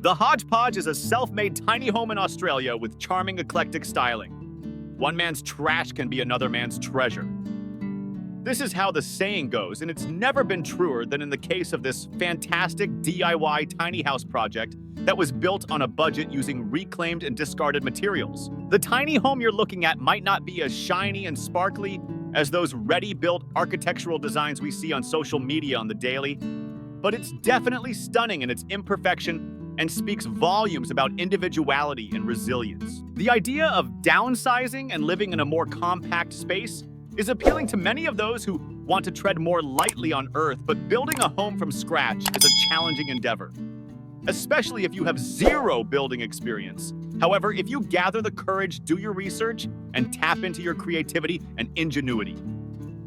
The Hodgepodge is a self-made tiny home in Australia with charming eclectic styling. One man's trash can be another man's treasure. This is how the saying goes, and it's never been truer than in the case of this fantastic DIY tiny house project that was built on a budget using reclaimed and discarded materials. The tiny home you're looking at might not be as shiny and sparkly as those ready-built architectural designs we see on social media on the daily, but it's definitely stunning in its imperfection and speaks volumes about individuality and resilience. The idea of downsizing and living in a more compact space is appealing to many of those who want to tread more lightly on Earth, but building a home from scratch is a challenging endeavor, especially if you have zero building experience. However, if you gather the courage, do your research, and tap into your creativity and ingenuity,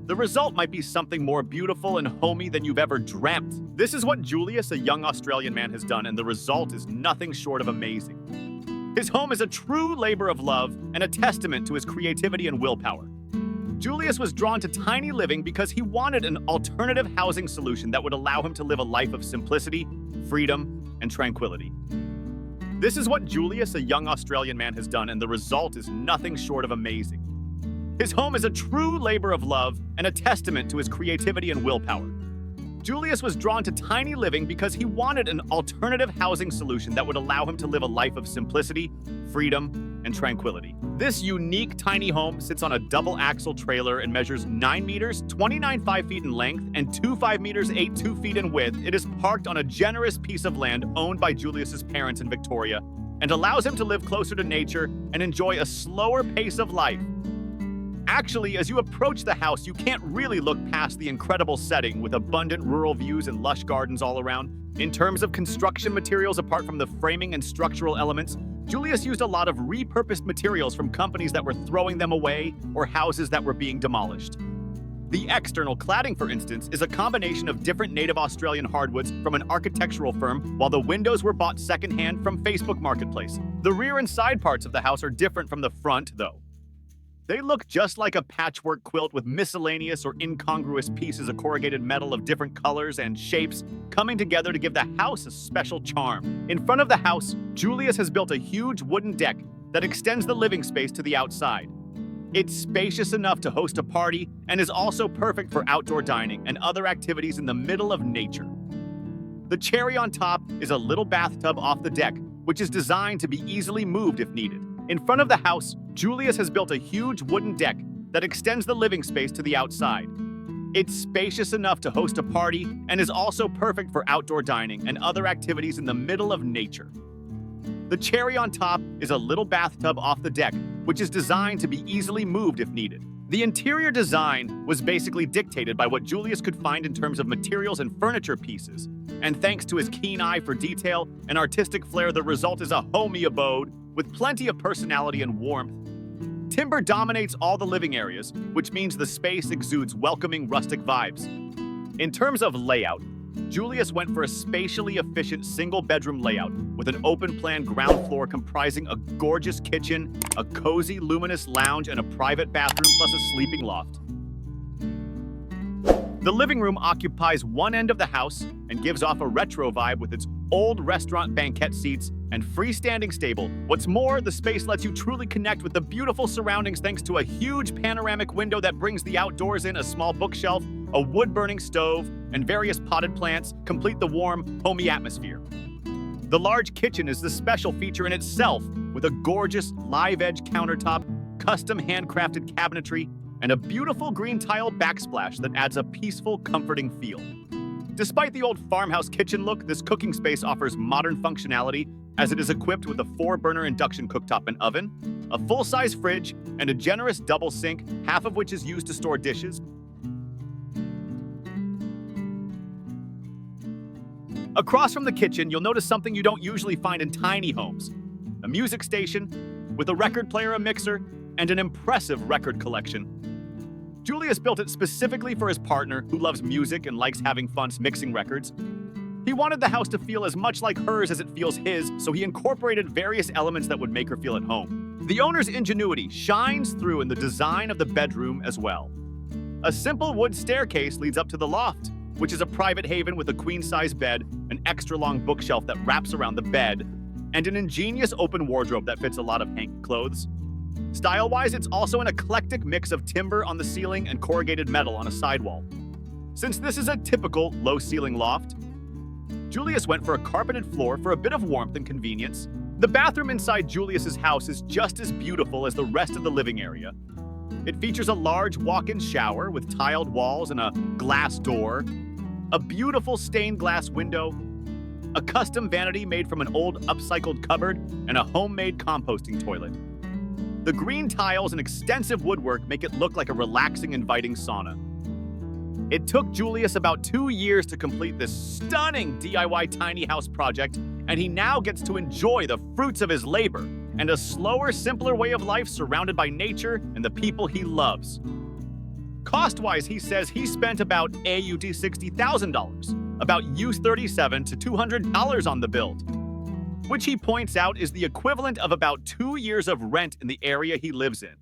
the result might be something more beautiful and homey than you've ever dreamt. This is what Julius, a young Australian man, has done, and the result is nothing short of amazing. His home is a true labor of love and a testament to his creativity and willpower. Julius was drawn to tiny living because he wanted an alternative housing solution that would allow him to live a life of simplicity, freedom, and tranquility. This is what Julius, a young Australian man, has done, and the result is nothing short of amazing. His home is a true labor of love and a testament to his creativity and willpower. Julius was drawn to tiny living because he wanted an alternative housing solution that would allow him to live a life of simplicity, freedom, and tranquility. This unique tiny home sits on a double-axle trailer and measures 9 meters, 29 5 feet in length, and 2 5 meters, 8 2 feet in width. It is parked on a generous piece of land owned by Julius's parents in Victoria and allows him to live closer to nature and enjoy a slower pace of life. Actually, as you approach the house, you can't really look past the incredible setting with abundant rural views and lush gardens all around. In terms of construction materials, apart from the framing and structural elements, Julius used a lot of repurposed materials from companies that were throwing them away or houses that were being demolished. The external cladding, for instance, is a combination of different native Australian hardwoods from an architectural firm, while the windows were bought secondhand from Facebook Marketplace. The rear and side parts of the house are different from the front, though. They look just like a patchwork quilt with miscellaneous or incongruous pieces of corrugated metal of different colors and shapes coming together to give the house a special charm. In front of the house, Julius has built a huge wooden deck that extends the living space to the outside. It's spacious enough to host a party and is also perfect for outdoor dining and other activities in the middle of nature. The cherry on top is a little bathtub off the deck, which is designed to be easily moved if needed. In front of the house, Julius has built a huge wooden deck that extends the living space to the outside. It's spacious enough to host a party and is also perfect for outdoor dining and other activities in the middle of nature. The cherry on top is a little bathtub off the deck, which is designed to be easily moved if needed. The interior design was basically dictated by what Julius could find in terms of materials and furniture pieces. And thanks to his keen eye for detail and artistic flair, the result is a homey abode with plenty of personality and warmth. Timber dominates all the living areas, which means the space exudes welcoming rustic vibes. In terms of layout, Julius went for a spatially efficient single-bedroom layout with an open-plan ground floor comprising a gorgeous kitchen, a cozy, luminous lounge, and a private bathroom plus a sleeping loft. The living room occupies one end of the house and gives off a retro vibe with its old restaurant banquette seats and freestanding stable. What's more, the space lets you truly connect with the beautiful surroundings thanks to a huge panoramic window that brings the outdoors in. A small bookshelf, a wood-burning stove, and various potted plants complete the warm, homey atmosphere. The large kitchen is the special feature in itself, with a gorgeous live-edge countertop, custom handcrafted cabinetry, and a beautiful green tile backsplash that adds a peaceful, comforting feel. Despite the old farmhouse kitchen look, this cooking space offers modern functionality as it is equipped with a 4-burner induction cooktop and oven, a full-size fridge, and a generous double sink, half of which is used to store dishes. Across from the kitchen, you'll notice something you don't usually find in tiny homes: a music station with a record player, a mixer, and an impressive record collection. Julius built it specifically for his partner, who loves music and likes having fun mixing records. He wanted the house to feel as much like hers as it feels his, so he incorporated various elements that would make her feel at home. The owner's ingenuity shines through in the design of the bedroom as well. A simple wood staircase leads up to the loft, which is a private haven with a queen-size bed, an extra-long bookshelf that wraps around the bed, and an ingenious open wardrobe that fits a lot of hanky clothes. Style-wise, it's also an eclectic mix of timber on the ceiling and corrugated metal on a sidewall. Since this is a typical low-ceiling loft, Julius went for a carpeted floor for a bit of warmth and convenience. The bathroom inside Julius's house is just as beautiful as the rest of the living area. It features a large walk-in shower with tiled walls and a glass door, a beautiful stained glass window, a custom vanity made from an old upcycled cupboard, and a homemade composting toilet. The green tiles and extensive woodwork make it look like a relaxing, inviting sauna. It took Julius about 2 years to complete this stunning DIY tiny house project, and he now gets to enjoy the fruits of his labor and a slower, simpler way of life surrounded by nature and the people he loves. Cost-wise, he says he spent about AUD $60,000, about US$37 to $200 on the build, which he points out is the equivalent of about 2 years of rent in the area he lives in.